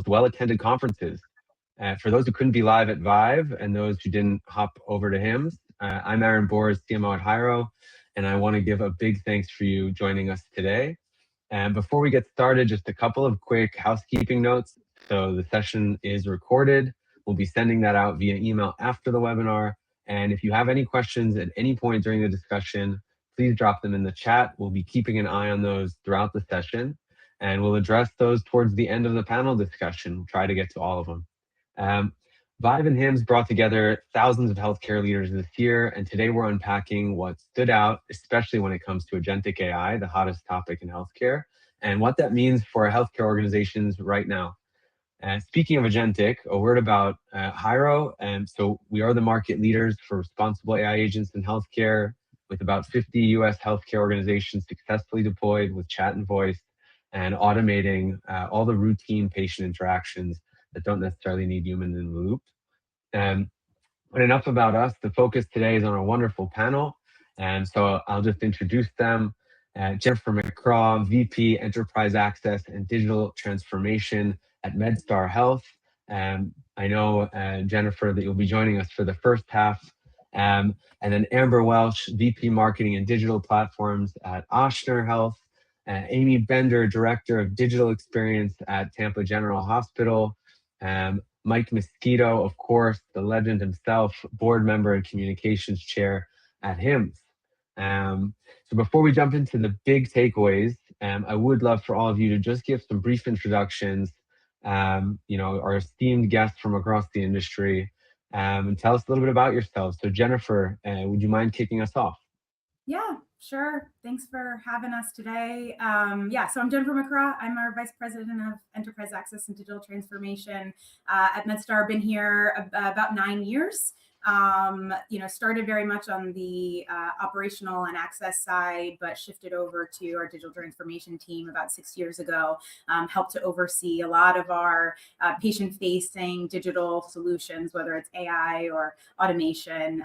most well-attended conferences. For those who couldn't be live at ViVE and those who didn't hop over to HIMSS, I'm Bours, CMO at Hyro, and I want to give a big thanks for you joining us today. And before we get started, just a couple of quick housekeeping notes. So the session is recorded. We'll be sending that out via email after the webinar. And if you have any questions at any point during the discussion, please drop them in the chat. We'll be keeping an eye on those throughout the session, and we'll address those towards the end of the panel discussion. We'll try to get to all of them. ViVE and HIMSS brought together thousands of healthcare leaders this year, and today we're unpacking what stood out, especially when it comes to Agentic AI, the hottest topic in healthcare, and what that means for healthcare organizations right now. Speaking of Agentic, a word about Hyro. So we are the market leaders for responsible AI agents in healthcare, with about 50 US healthcare organizations successfully deployed with chat and voice, and automating all the routine patient interactions that don't necessarily need humans in the loop. But enough about us. The focus today is on a wonderful panel. And so I'll just introduce them. Jennifer McCraw, VP Enterprise Access and Digital Transformation at MedStar Health. I know, Jennifer, that you'll be joining us for the first half. And then Amber Welch, VP Marketing and Digital Platforms at Ochsner Health. Amy Bender, Director of Digital Experience at Tampa General Hospital. Mike Mosquito, of course, the legend himself, board member and communications chair at HIMSS. So before we jump into the big takeaways, I would love for all of you to just give some brief introductions, our esteemed guests from across the industry, and tell us a little bit about yourselves. So Jennifer, would you mind kicking us off? Yeah, sure. Thanks for having us today. So I'm Jennifer McCraw. I'm our Vice President of Enterprise Access and Digital Transformation at MedStar. Been here about 9 years. Started very much on the operational and access side, but shifted over to our digital transformation team about 6 years ago. Helped to oversee a lot of our patient-facing digital solutions, whether it's AI or automation,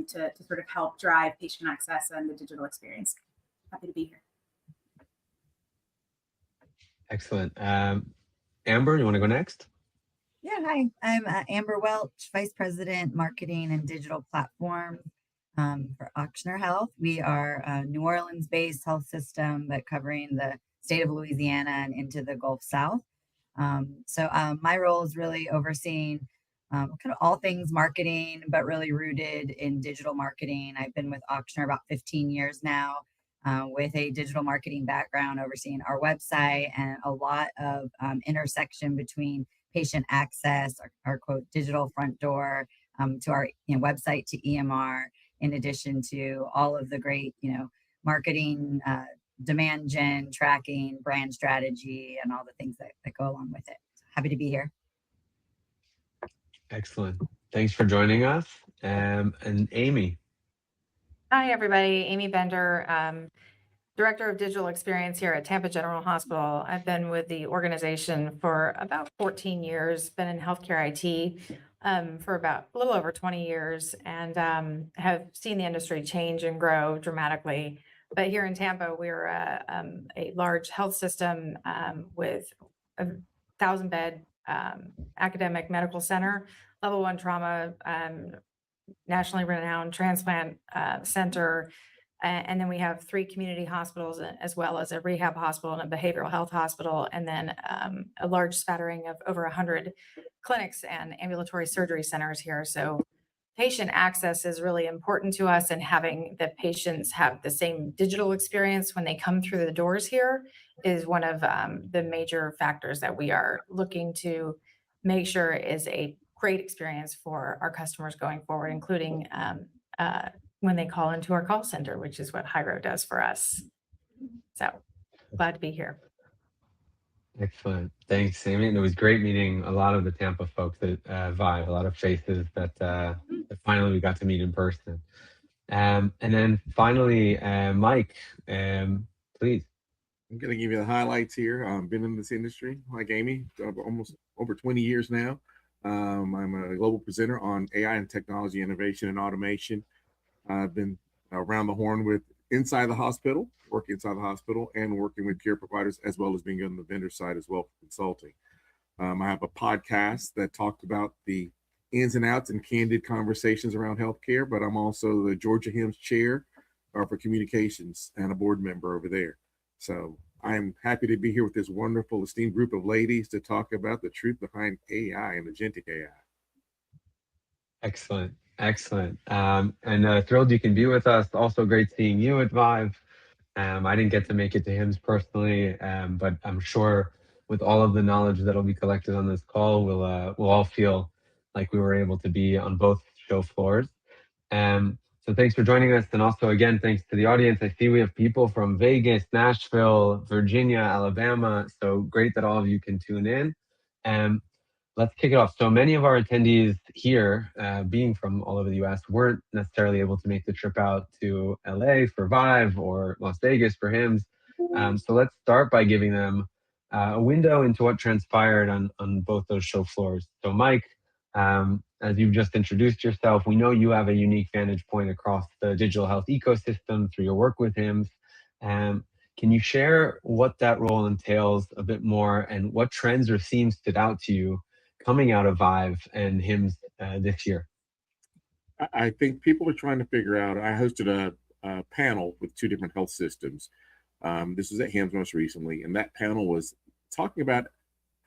to sort of help drive patient access and the digital experience. Happy to be here. Excellent. Amber, you want to go next? Yeah, hi, I'm Amber Welch, Vice President, Marketing and Digital Platform for Ochsner Health. We are a New Orleans-based health system, but covering the state of Louisiana and into the Gulf South. My role is really overseeing kind of all things marketing, but really rooted in digital marketing. I've been with Ochsner about 15 years now, with a digital marketing background, overseeing our website and a lot of intersection between patient access, our quote digital front door, to our website, to EMR, in addition to all of the great marketing, demand gen, tracking, brand strategy, and all the things that go along with it. So happy to be here. Excellent. Thanks for joining us. And Amy. Hi, everybody. Amy Bender, Director of Digital Experience here at Tampa General Hospital. I've been with the organization for about 14 years, been in healthcare IT for about a little over 20 years, and have seen the industry change and grow dramatically. But here in Tampa, we're a large health system with a 1,000-bed academic medical center, level 1 trauma, nationally renowned transplant center. And then we have 3 community hospitals, as well as a rehab hospital and a behavioral health hospital, and then a large spattering of over 100 clinics and ambulatory surgery centers here. So patient access is really important to us, and having the patients have the same digital experience when they come through the doors here is one of the major factors that we are looking to make sure is a great experience for our customers going forward, including when they call into our call center, which is what Hyro does for us. So glad to be here. Excellent. Thanks, Amy. And it was great meeting a lot of the Tampa folks at ViVE, a lot of faces that finally we got to meet in person. And then finally, Mike, please. I'm going to give you the highlights here. I've been in this industry, like Amy, almost over 20 years now. I'm a global presenter on AI and technology innovation and automation. I've been around the horn with inside the hospital, working inside the hospital, and working with care providers, as well as being on the vendor side as well for consulting. I have a podcast that talked about the ins and outs and candid conversations around healthcare, but I'm also the Georgia HIMSS chair for communications and a board member over there. So I'm happy to be here with this wonderful, esteemed group of ladies to talk about the truth behind AI and agentic AI. Excellent. Excellent. And thrilled you can be with us. Also great seeing you at ViVE. I didn't get to make it to HIMSS personally, but I'm sure with all of the knowledge that'll be collected on this call, we'll all feel like we were able to be on both show floors. So thanks for joining us. And also, again, thanks to the audience. I see we have people from Vegas, Nashville, Virginia, Alabama. So great that all of you can tune in. Let's kick it off. So many of our attendees here, being from all over the US, weren't necessarily able to make the trip out to LA for ViVE or Las Vegas for HIMSS. So let's start by giving them a window into what transpired on both those show floors. So Mike, as you've just introduced yourself, we know you have a unique vantage point across the digital health ecosystem through your work with HIMSS. Can you share what that role entails a bit more and what trends or themes stood out to you coming out of ViVE and HIMSS this year? I think people are trying to figure out, I hosted a panel with 2 different health systems. This was at HIMSS most recently, and that panel was talking about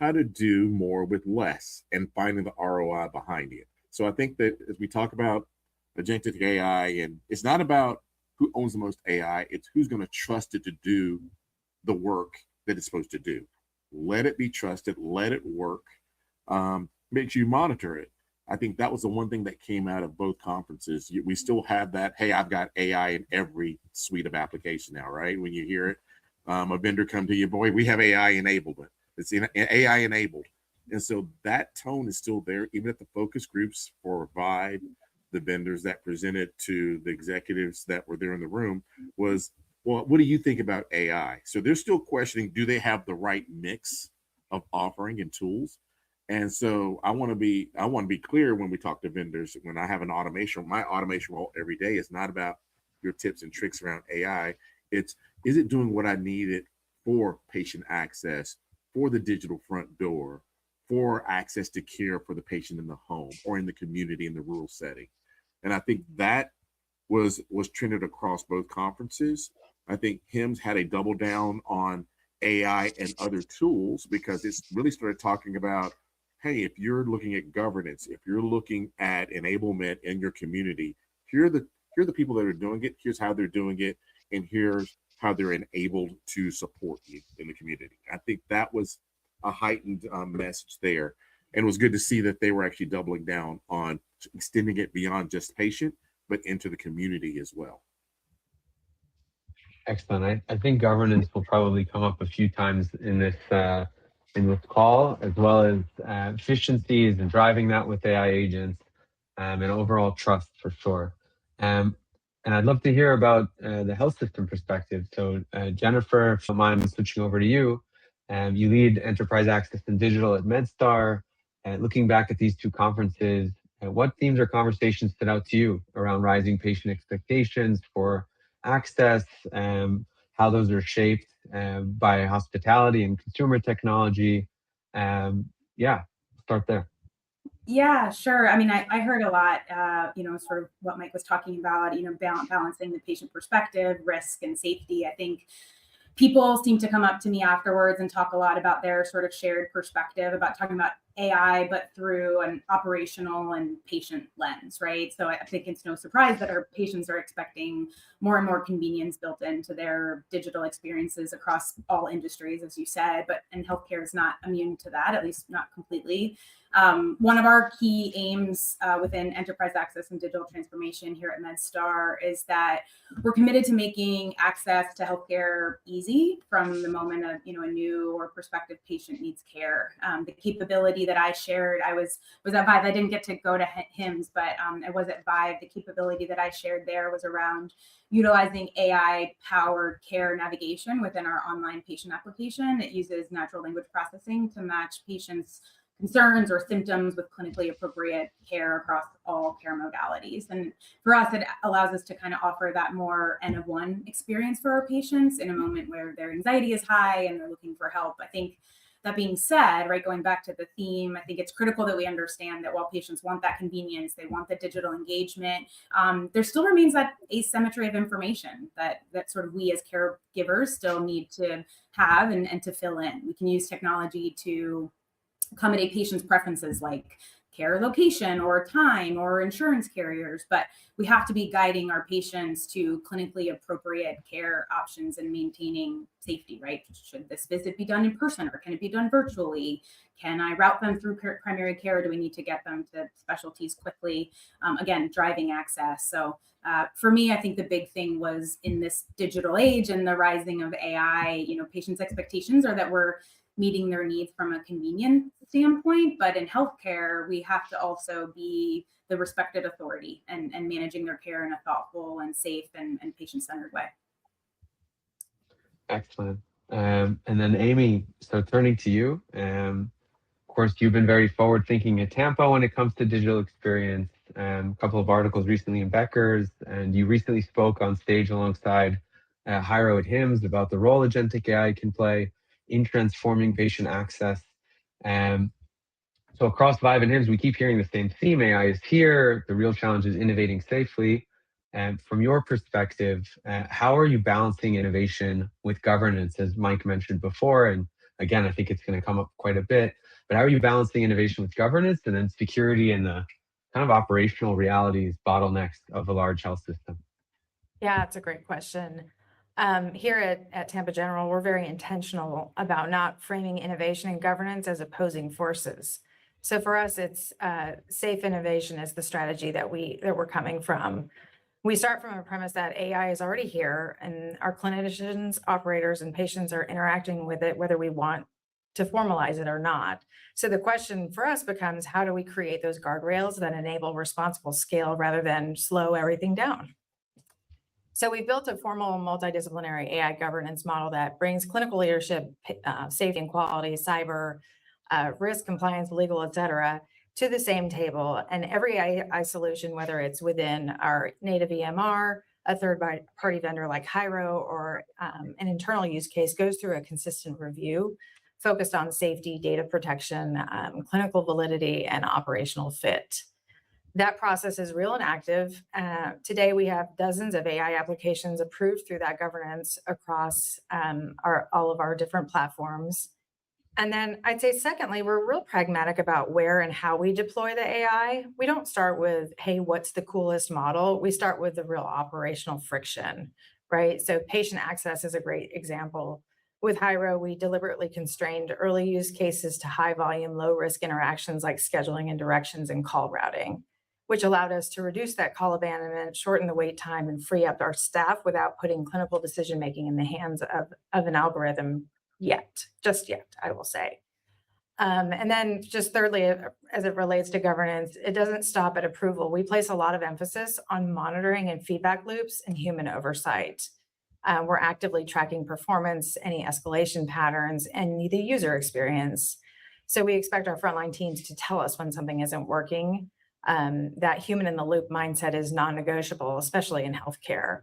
how to do more with less and finding the ROI behind it. So I think that as we talk about agentic AI, and it's not about who owns the most AI, it's who's going to trust it to do the work that it's supposed to do. Let it be trusted, let it work. Make sure you monitor it. I think that was the one thing that came out of both conferences. We still have that, hey, I've got AI in every suite of application now, right? When you hear it, a vendor come to you, boy, we have AI enablement. It's AI enabled. And so that tone is still there, even at the focus groups for ViVE, the vendors that presented to the executives that were there in the room was, well, what do you think about AI? So they're still questioning, do they have the right mix of offering and tools? And so I want to be clear when we talk to vendors. When I have an automation, my automation role every day is not about your tips and tricks around AI. It's, is it doing what I needed for patient access, for the digital front door, for access to care for the patient in the home or in the community in the rural setting? And I think that was trended across both conferences. I think HIMSS had a double down on AI and other tools because it's really started talking about, hey, if you're looking at governance, if you're looking at enablement in your community, here are the people that are doing it, here's how they're doing it, and here's how they're enabled to support you in the community. I think that was a heightened message there. And it was good to see that they were actually doubling down on extending it beyond just patient, but into the community as well. Excellent. I think governance will probably come up a few times in this call, as well as efficiencies and driving that with AI agents, and overall trust for sure. And I'd love to hear about the health system perspective. So Jennifer, if you don't mind switching over to you, you lead enterprise access and digital at MedStar. Looking back at these 2 conferences, what themes or conversations stood out to you around rising patient expectations for access, how those are shaped by hospitality and consumer technology? Yeah, start there. Yeah, sure. I mean, I heard a lot, sort of what Mike was talking about, balancing the patient perspective, risk and safety. I think people seem to come up to me afterwards and talk a lot about their sort of shared perspective about talking about AI, but through an operational and patient lens, right? So I think it's no surprise that our patients are expecting more and more convenience built into their digital experiences across all industries, as you said, and healthcare is not immune to that, at least not completely. One of our key aims within enterprise access and digital transformation here at MedStar is that we're committed to making access to healthcare easy from the moment a new or prospective patient needs care. The capability that I shared, I was at ViVE. I didn't get to go to HIMSS, but I was at ViVE. The capability that I shared there was around utilizing AI-powered care navigation within our online patient application. It uses natural language processing to match patients' concerns or symptoms with clinically appropriate care across all care modalities. And for us, it allows us to kind of offer that more N-of-1 experience for our patients in a moment where their anxiety is high and they're looking for help. I think That being said, right, going back to the theme, I think it's critical that we understand that while patients want that convenience, they want the digital engagement, there still remains that asymmetry of information that sort of we as caregivers still need to have and to fill in. We can use technology to accommodate patients' preferences like care location or time or insurance carriers, but we have to be guiding our patients to clinically appropriate care options and maintaining safety, right? Should this visit be done in person or can it be done virtually? Can I route them through primary care? Do we need to get them to specialties quickly? Again, driving access. So for me, I think the big thing was in this digital age and the rising of AI, patients' expectations are that we're meeting their needs from a convenience standpoint, but in healthcare, we have to also be the respected authority and managing their care in a thoughtful and safe and patient-centered way. Excellent. And then Amy, so turning to you, of course, you've been very forward-thinking at Tampa when it comes to digital experience. A couple of articles recently in Becker's, and you recently spoke on stage alongside Hyro at HIMSS about the role Agentic AI can play in transforming patient access. So across ViVE and HIMSS, we keep hearing the same theme: AI is here. The real challenge is innovating safely. And from your perspective, how are you balancing innovation with governance, as Mike mentioned before? And again, I think it's going to come up quite a bit. But how are you balancing innovation with governance and then security and the kind of operational realities, bottlenecks of a large health system? Yeah, it's a great question. Here at Tampa General, we're very intentional about not framing innovation and governance as opposing forces. So for us, it's safe innovation is the strategy that we're coming from. We start from a premise that AI is already here, and our clinicians, operators, and patients are interacting with it, whether we want to formalize it or not. So the question for us becomes, how do we create those guardrails that enable responsible scale rather than slow everything down? So we built a formal multidisciplinary AI governance model that brings clinical leadership, safety and quality, cyber, risk, compliance, legal, et cetera, to the same table. And every AI solution, whether it's within our native EMR, a third-party vendor like Hyro, or an internal use case, goes through a consistent review focused on safety, data protection, clinical validity, and operational fit. That process is real and active. Today, we have dozens of AI applications approved through that governance across all of our different platforms. And then I'd say, secondly, we're real pragmatic about where and how we deploy the AI. We don't start with, hey, what's the coolest model? We start with the real operational friction, right? So patient access is a great example. With Hyro, we deliberately constrained early use cases to high volume, low risk interactions like scheduling and directions and call routing, which allowed us to reduce that call abandonment, shorten the wait time, and free up our staff without putting clinical decision-making in the hands of an algorithm just yet, I will say. And then just thirdly, as it relates to governance, it doesn't stop at approval. We place a lot of emphasis on monitoring and feedback loops and human oversight. We're actively tracking performance, any escalation patterns, and the user experience. So we expect our frontline teams to tell us when something isn't working. That human in the loop mindset is non-negotiable, especially in healthcare.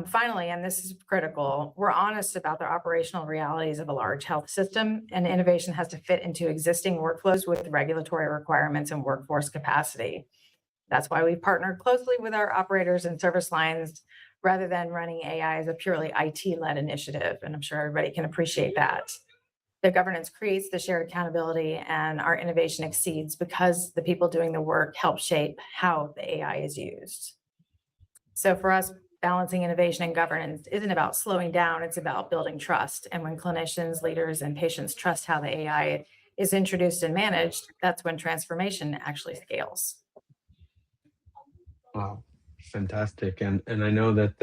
Finally, and this is critical, we're honest about the operational realities of a large health system, and innovation has to fit into existing workflows with regulatory requirements and workforce capacity. That's why we partnered closely with our operators and service lines rather than running AI as a purely IT-led initiative, and I'm sure everybody can appreciate that. The governance creates the shared accountability, and our innovation exceeds because the people doing the work help shape how the AI is used. So for us, balancing innovation and governance isn't about slowing down, it's about building trust. And when clinicians, leaders, and patients trust how the AI is introduced and managed, that's when transformation actually scales. Wow, fantastic. And I know that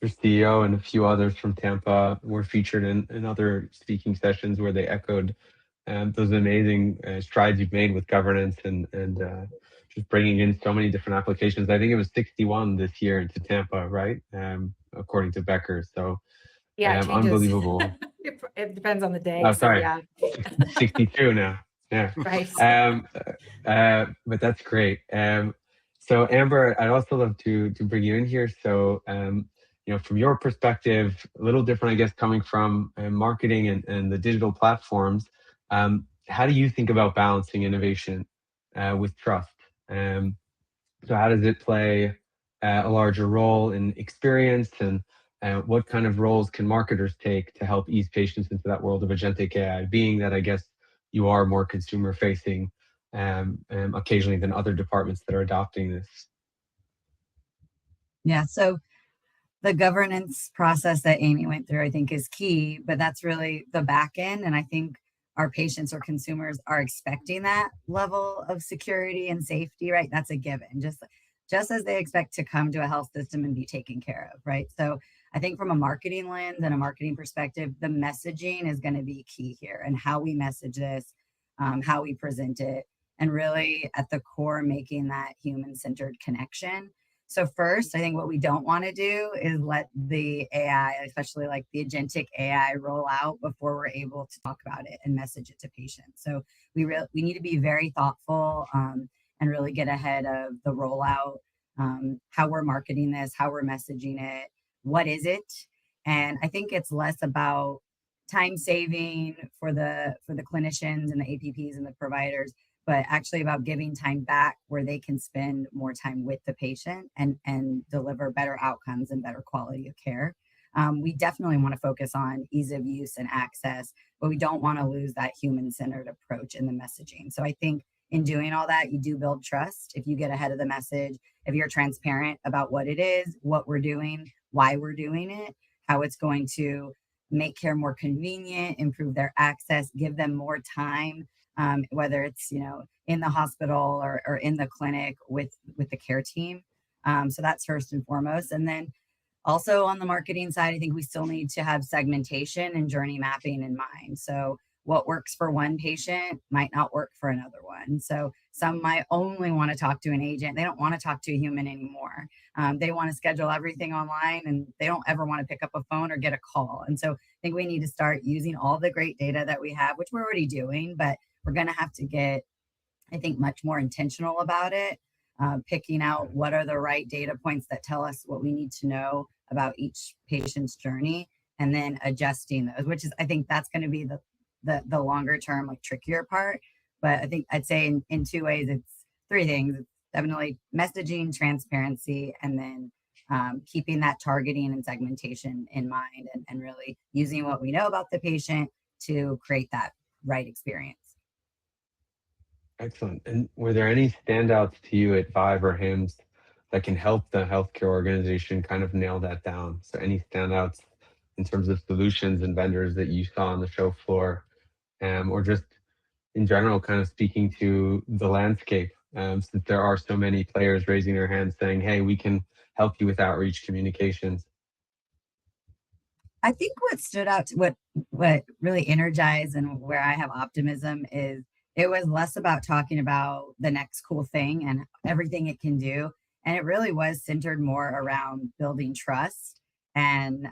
your CEO and a few others from Tampa were featured in other speaking sessions where they echoed those amazing strides you've made with governance and just bringing in so many different applications. I think it was 61 this year into Tampa, right? According to Becker. So yeah, unbelievable. It depends on the day. Oh, sorry. So yeah. 62 now. Yeah. Right. But that's great. So Amber, I'd also love to bring you in here. So from your perspective, a little different, I guess, coming from marketing and the digital platforms. How do you think about balancing innovation with trust? So how does it play a larger role in experience, and what kind of roles can marketers take to help ease patients into that world of agentic AI, being that I guess you are more consumer facing occasionally than other departments that are adopting this? Yeah, so the governance process that Amy went through, I think, is key, but that's really the back end. And I think our patients or consumers are expecting that level of security and safety, right? That's a given, just as they expect to come to a health system and be taken care of, right? So I think from a marketing lens and a marketing perspective, the messaging is going to be key here, and how we message this, how we present it, and really at the core, making that human-centered connection. So first, I think what we don't want to do is let the AI, especially like the agentic AI, roll out before we're able to talk about it and message it to patients. So we need to be very thoughtful and really get ahead of the rollout, how we're marketing this, how we're messaging it, what is it? And I think it's less about time saving for the clinicians and the APPs and the providers, but actually about giving time back where they can spend more time with the patient and deliver better outcomes and better quality of care. We definitely want to focus on ease of use and access, but we don't want to lose that human-centered approach in the messaging. So I think in doing all that, you do build trust if you get ahead of the message, if you're transparent about what it is, what we're doing, why we're doing it, how it's going to make care more convenient, improve their access, give them more time, whether it's in the hospital or in the clinic with the care team. So that's first and foremost. And then also on the marketing side, I think we still need to have segmentation and journey mapping in mind. So what works for one patient might not work for another one. So some might only want to talk to an agent. They don't want to talk to a human anymore. They want to schedule everything online, and they don't ever want to pick up a phone or get a call. And so I think we need to start using all the great data that we have, which we're already doing, but we're going to have to get, I think, much more intentional about it, picking out what are the right data points that tell us what we need to know about each patient's journey, and then adjusting those, which is, I think that's going to be the longer term, like trickier part. But I think I'd say in two ways, it's three things. It's definitely messaging, transparency, and then keeping that targeting and segmentation in mind, and really using what we know about the patient to create that right experience. Excellent. And were there any standouts to you at ViVE or HIMSS that can help the healthcare organization kind of nail that down? So any standouts in terms of solutions and vendors that you saw on the show floor, or just in general, kind of speaking to the landscape, since there are so many players raising their hands saying, hey, we can help you with outreach communications? I think what stood out, to what really energized and where I have optimism is it was less about talking about the next cool thing and everything it can do. And it really was centered more around building trust and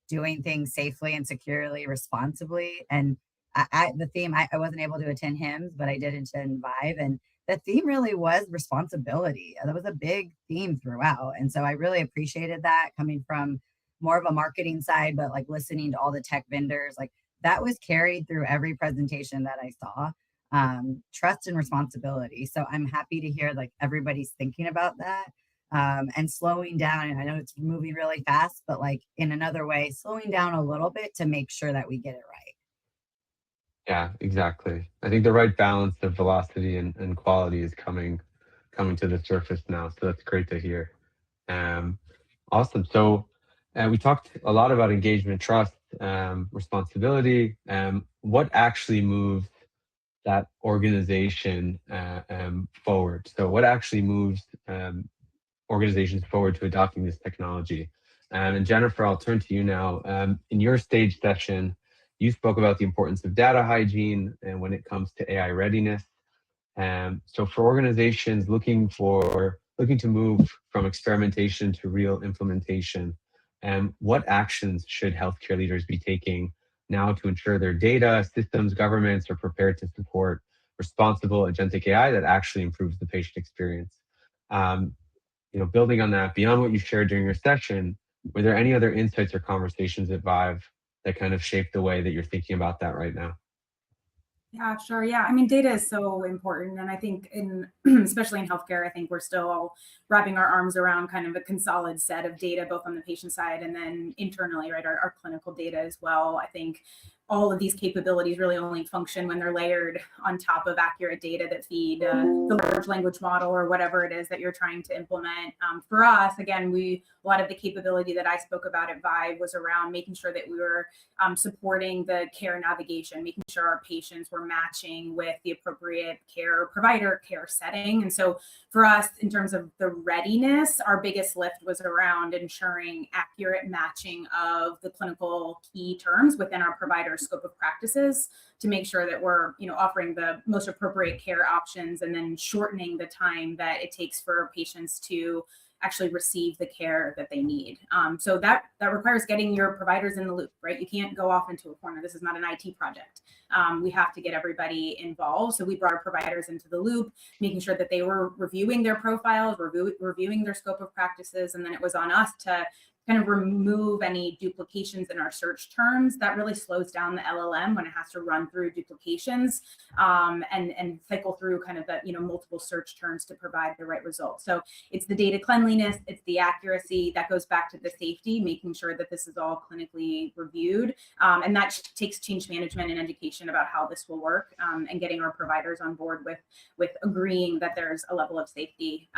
doing things safely and securely, responsibly. And the theme, I wasn't able to attend HIMSS, but I did attend ViVE. And the theme really was responsibility. That was a big theme throughout. And so I really appreciated that, coming from more of a marketing side, but like listening to all the tech vendors, like that was carried through every presentation that I saw. Trust and responsibility. So I'm happy to hear like everybody's thinking about that, and slowing down. And I know it's moving really fast, but like in another way, slowing down a little bit to make sure that we get it right. Yeah, exactly. I think the right balance of velocity and quality is coming to the surface now. So that's great to hear. Awesome. So we talked a lot about engagement, trust, responsibility. What actually moves that organization forward? So what actually moves organizations forward to adopting this technology? And Jennifer, I'll turn to you now. In your stage session, you spoke about the importance of data hygiene and when it comes to AI readiness. So for organizations looking to move from experimentation to real implementation, what actions should healthcare leaders be taking now to ensure their data, systems, governments are prepared to support responsible agentic AI that actually improves the patient experience? Building on that, beyond what you shared during your session, Were there any other insights or conversations at ViVE that kind of shaped the way that you're thinking about that right now? Yeah, sure. Yeah. I mean, data is so important. And I think especially in healthcare, I think we're still wrapping our arms around kind of a solid set of data, both on the patient side and then internally, right? Our clinical data as well. I think all of these capabilities really only function when they're layered on top of accurate data that feed the large language model or whatever it is that you're trying to implement. For us, again, a lot of the capability that I spoke about at ViVE was around making sure that we were supporting the care navigation, making sure our patients were matching with the appropriate care provider, care setting. And so for us, in terms of the readiness, our biggest lift was around ensuring accurate matching of the clinical key terms within our provider scope of practices to make sure that we're, offering the most appropriate care options and then shortening the time that it takes for patients to actually receive the care that they need. So that requires getting your providers in the loop, right? You can't go off into a corner. This is not an IT project. We have to get everybody involved. So we brought our providers into the loop, making sure that they were reviewing their profiles, reviewing their scope of practices. And then it was on us to kind of remove any duplications in our search terms. That really slows down the LLM when it has to run through duplications and cycle through kind of the multiple search terms to provide the right results. So it's the data cleanliness, it's the accuracy that goes back to the safety, making sure that this is all clinically reviewed, and that takes change management and education about how this will work, and getting our providers on board with agreeing that there's a level of safety.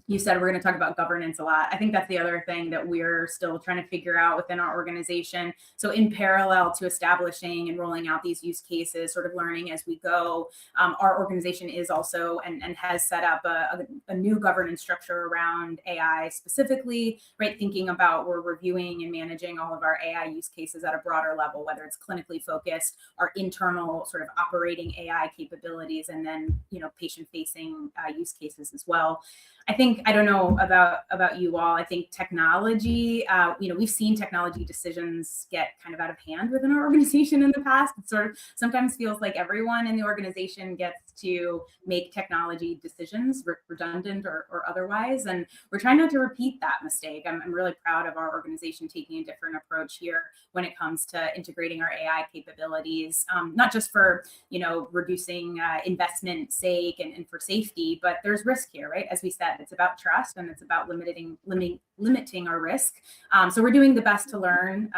You said we're going to talk about governance a lot. I think that's the other thing that we're still trying to figure out within our organization. So in parallel to establishing and rolling out these use cases, sort of learning as we go, our organization is also and has set up a new governance structure around AI specifically, right? Thinking about we're reviewing and managing all of our AI use cases at a broader level, whether it's clinically focused, our internal sort of operating AI capabilities, and then, patient-facing use cases as well. I don't know about you all. I think technology, we've seen technology decisions get kind of out of hand within our organization in the past. It sort of sometimes feels like everyone in the organization gets to make technology decisions, redundant or otherwise. And we're trying not to repeat that mistake. I'm really proud of our organization taking a different approach here when it comes to integrating our AI capabilities, not just for, reducing investment sake and for safety, but there's risk here, right? As we said, it's about trust and it's about limiting our risk. So we're doing the best to learn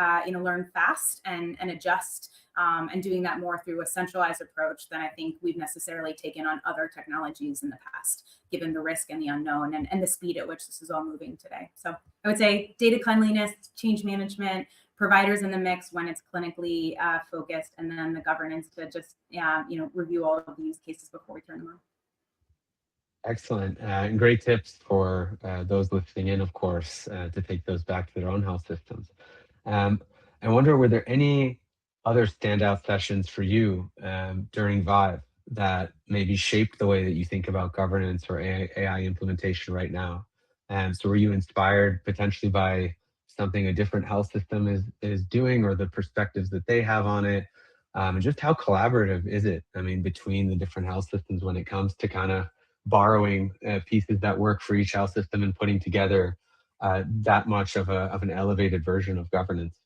fast and adjust, and doing that more through a centralized approach than I think we've necessarily taken on other technologies in the past, given the risk and the unknown and the speed at which this is all moving today. So I would say data cleanliness, change management, providers in the mix when it's clinically focused, and then the governance to just review all of the use cases before we turn them on. Excellent. And great tips for those listening in, of course, to take those back to their own health systems. I wonder, were there any other standout sessions for you during ViVE that maybe shaped the way that you think about governance or AI implementation right now? So were you inspired potentially by something a different health system is doing, or the perspectives that they have on it? And just how collaborative is it, between the different health systems when it comes to kind of borrowing pieces that work for each health system and putting together that much of an elevated version of governance?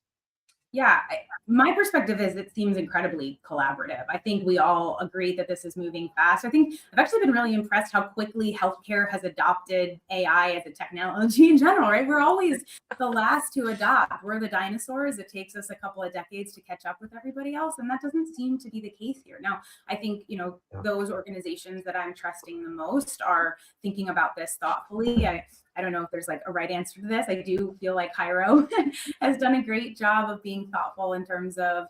Yeah, my perspective is it seems incredibly collaborative. I think we all agree that this is moving fast. I think I've actually been really impressed how quickly healthcare has adopted AI as a technology in general, right? We're always the last to adopt. We're the dinosaurs. It takes us a couple of decades to catch up with everybody else. And that doesn't seem to be the case here. Now, I think, those organizations that I'm trusting the most are thinking about this thoughtfully. I don't know if there's like a right answer to this. I do feel like Hyro has done a great job of being thoughtful in terms of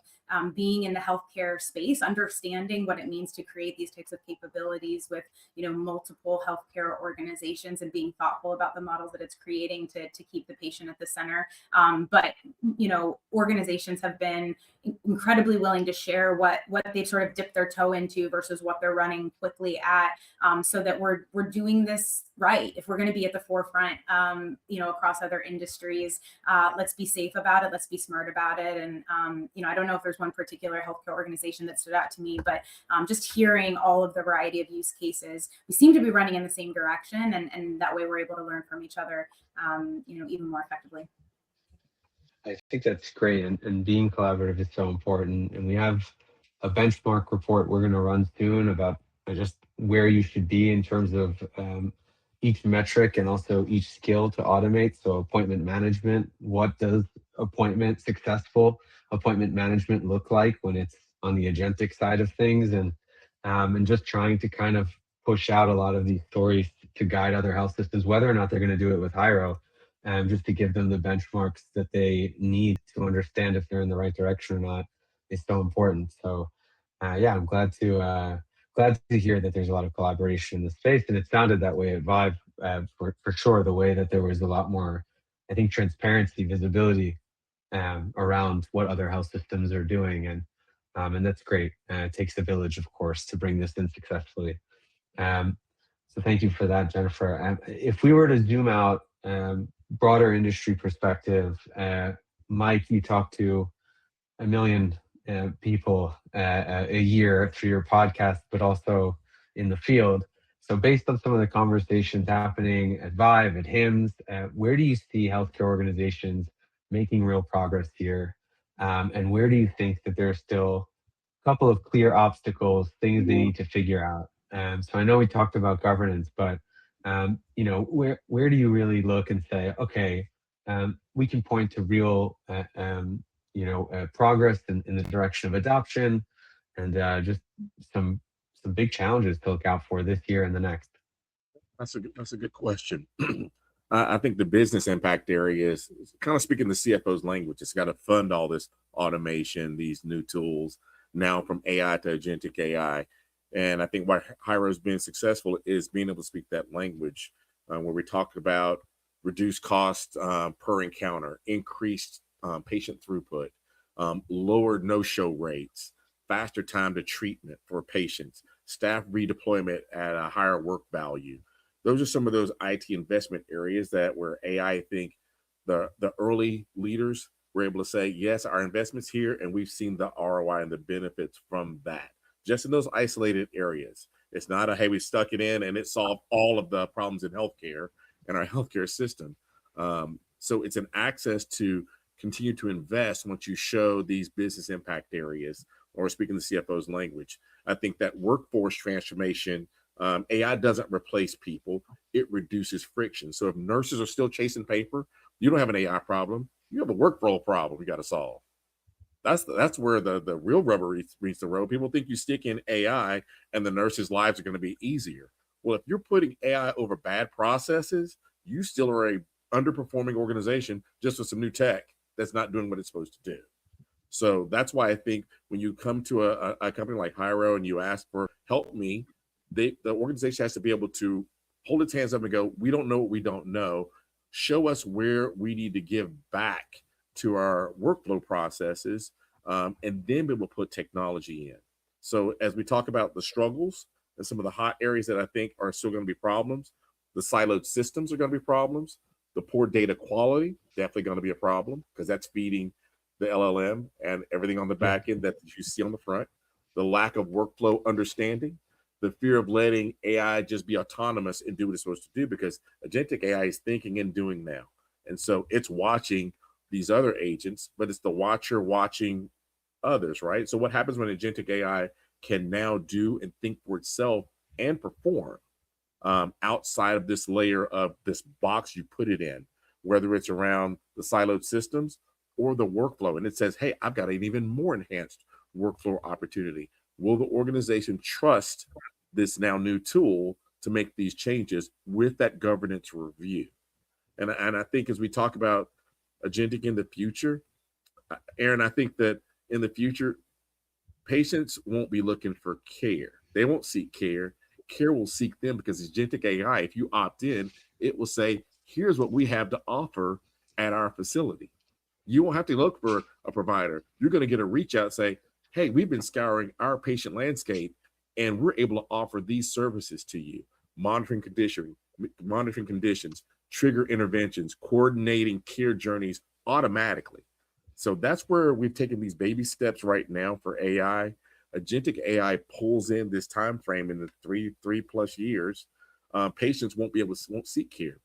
being in the healthcare space, understanding what it means to create these types of capabilities with, multiple healthcare organizations, and being thoughtful about the models that it's creating to keep the patient at the center. But, organizations have been incredibly willing to share what they've sort of dipped their toe into versus what they're running quickly at, so that we're doing this right. If we're going to be at the forefront, across other industries, let's be safe about it. Let's be smart about it. And, I don't know if there's one particular healthcare organization that stood out to me, but just hearing all of the variety of use cases, we seem to be running in the same direction. And that way we're able to learn from each other, even more effectively. I think that's great, and being collaborative is so important. And we have a benchmark report we're going to run soon about just where you should be in terms of each metric and also each skill to automate. So appointment management, what does successful appointment management look like when it's on the agentic side of things, and just trying to kind of push out a lot of these stories to guide other health systems, whether or not they're going to do it with Hyro, just to give them the benchmarks that they need to understand if they're in the right direction or not is so important. So, yeah, I'm glad to hear that there's a lot of collaboration in the space, and it sounded that way at ViVE for sure. The way that there was a lot more, I think, transparency, visibility around what other health systems are doing, and that's great. It takes a village, of course, to bring this in successfully. Um, so thank you for that, Jennifer. If we were to zoom out, broader industry perspective, Mike, you talk to a million people a year through your podcast, but also in the field. So based on some of the conversations happening at ViVE, at HIMSS, where do you see healthcare organizations making real progress here? And where do you think that there's still a couple of clear obstacles, things they need to figure out? So I know we talked about governance, but where do you really look and say, okay, we can point to real progress in the direction of adoption, and just some big challenges to look out for this year and the next? That's a good question. I think the business impact area is kind of speaking the CFO's language. It's got to fund all this automation, these new tools, now from AI to agentic AI. And I think why Hyro's been successful is being able to speak that language, where we talked about reduced cost per encounter, increased patient throughput, lower no-show rates, faster time to treatment for patients, staff redeployment at a higher work value. Those are some of those IT investment areas that where AI, I think the early leaders were able to say, yes, our investments here, and we've seen the ROI and the benefits from that, just in those isolated areas. It's not a, hey, we stuck it in and it solved all of the problems in healthcare and our healthcare system. So it's an access to continue to invest once you show these business impact areas, or speaking the CFO's language. I think that workforce transformation, AI doesn't replace people, it reduces friction. So if nurses are still chasing paper, you don't have an AI problem, you have a workflow problem you got to solve. That's where the real rubber meets the road. People think you stick in AI and the nurses' lives are going to be easier. Well, if you're putting AI over bad processes, you still are a underperforming organization just with some new tech that's not doing what it's supposed to do. So that's why I think when you come to a company like Hyro and you ask for help me, the organization has to be able to hold its hands up and go, we don't know what we don't know. Show us where we need to give back to our workflow processes, and then we will put technology in. So as we talk about the struggles and some of the hot areas that I think are still going to be problems, the siloed systems are going to be problems. The poor data quality, definitely going to be a problem because that's feeding the LLM and everything on the back end that you see on the front. The lack of workflow understanding, the fear of letting AI just be autonomous and do what it's supposed to do, because agentic AI is thinking and doing now. And so it's watching these other agents, but it's the watcher watching others, right? So what happens when agentic AI can now do and think for itself and perform outside of this layer of this box you put it in, whether it's around the siloed systems or the workflow, and it says, hey, I've got an even more enhanced workflow opportunity. Will the organization trust this now new tool to make these changes with that governance review? And I think as we talk about agentic in the future, Aaron, I think that in the future, patients won't be looking for care. They won't seek care. Care will seek them, because agentic AI, if you opt in, it will say, here's what we have to offer at our facility. You won't have to look for a provider. You're going to get a reach out and say, hey, we've been scouring our patient landscape and we're able to offer these services to you. Monitoring conditions, trigger interventions, coordinating care journeys automatically. So that's where we've taken these baby steps right now for AI. Agentic AI pulls in this time frame in the three plus years. Patients won't seek care.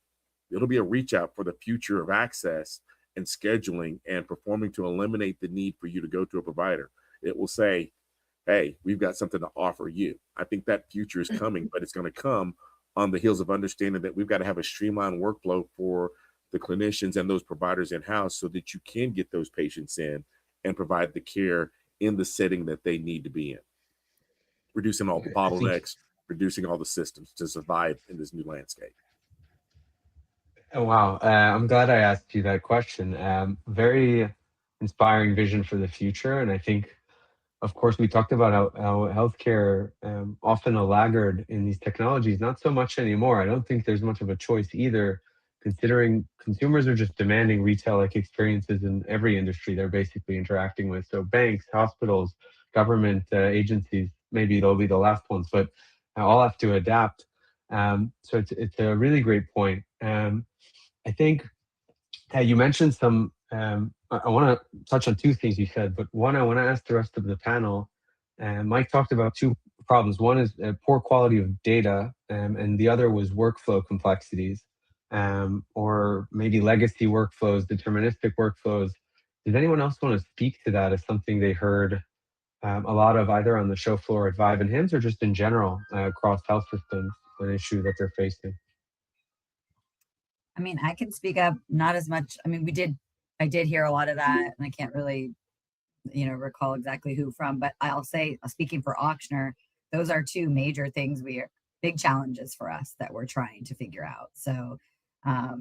It'll be a reach out for the future of access and scheduling and performing to eliminate the need for you to go to a provider. It will say, hey, we've got something to offer you. I think that future is coming, but it's going to come on the heels of understanding that we've got to have a streamlined workflow for the clinicians and those providers in-house so that you can get those patients in and provide the care in the setting that they need to be in. Reducing all the bottlenecks, reducing all the systems to survive in this new landscape. Oh, wow. I'm glad I asked you that question. Very inspiring vision for the future. And I think, of course, we talked about how healthcare often a laggard in these technologies, not so much anymore. I don't think there's much of a choice either, considering consumers are just demanding retail-like experiences in every industry they're basically interacting with. So banks, hospitals, government agencies, maybe they'll be the last ones, but all have to adapt. So it's a really great point. I think you mentioned some, I want to touch on two things you said, but one, I want to ask the rest of the panel. Mike talked about two problems. One is poor quality of data, and the other was workflow complexities, or maybe legacy workflows, deterministic workflows. Does anyone else want to speak to that as something they heard a lot of either on the show floor at ViVE and HIMSS or just in general across health systems, an issue that they're facing? I mean, I can speak up, not as much. I mean, I did hear a lot of that, and I can't really, recall exactly who from, but I'll say, speaking for Ochsner, those are two major things big challenges for us that we're trying to figure out. So, I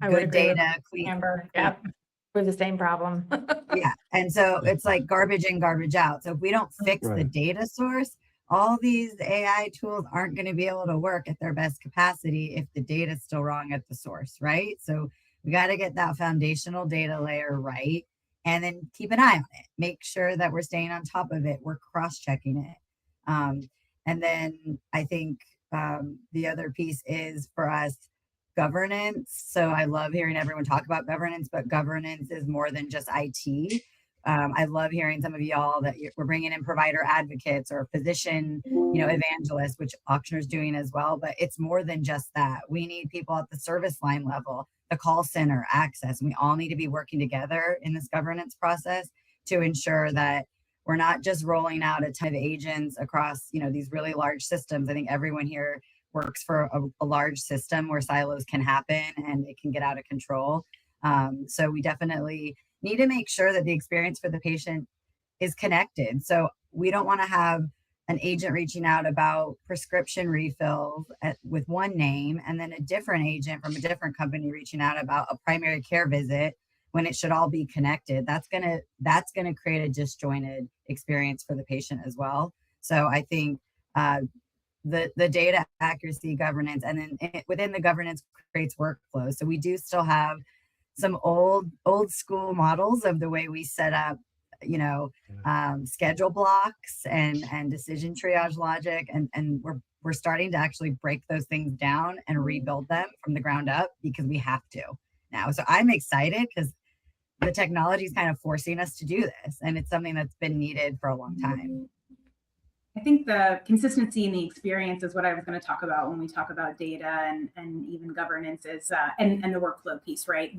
would good agree with data, clean. Amber. Yeah, we're the same problem. Yeah. And so it's like garbage in, garbage out. So if we don't fix the data source, all these AI tools aren't going to be able to work at their best capacity if the data is still wrong at the source, right? So we got to get that foundational data layer right, and then keep an eye on it. Make sure that we're staying on top of it. We're cross-checking it. And then I think the other piece is for us, governance. So I love hearing everyone talk about governance, but governance is more than just IT. I love hearing some of y'all that we're bringing in provider advocates or physician, evangelists, which Ochsner's doing as well. But it's more than just that. We need people at the service line level, the call center, access. And we all need to be working together in this governance process to ensure that we're not just rolling out a ton of agents across, these really large systems. I think everyone here works for a large system where silos can happen and it can get out of control. So we definitely need to make sure that the experience for the patient is connected. So we don't want to have an agent reaching out about prescription refills with one name, and then a different agent from a different company reaching out about a primary care visit when it should all be connected. That's gonna create a disjointed experience for the patient as well. So I think the data accuracy, governance, and then within the governance creates workflow. So we do still have some old school models of the way we set up, schedule blocks and decision triage logic, and we're starting to actually break those things down and rebuild them from the ground up because we have to now. So I'm excited because the technology is kind of forcing us to do this, and it's something that's been needed for a long time. I think the consistency in the experience is what I was going to talk about when we talk about data and even governance is and the workflow piece, right?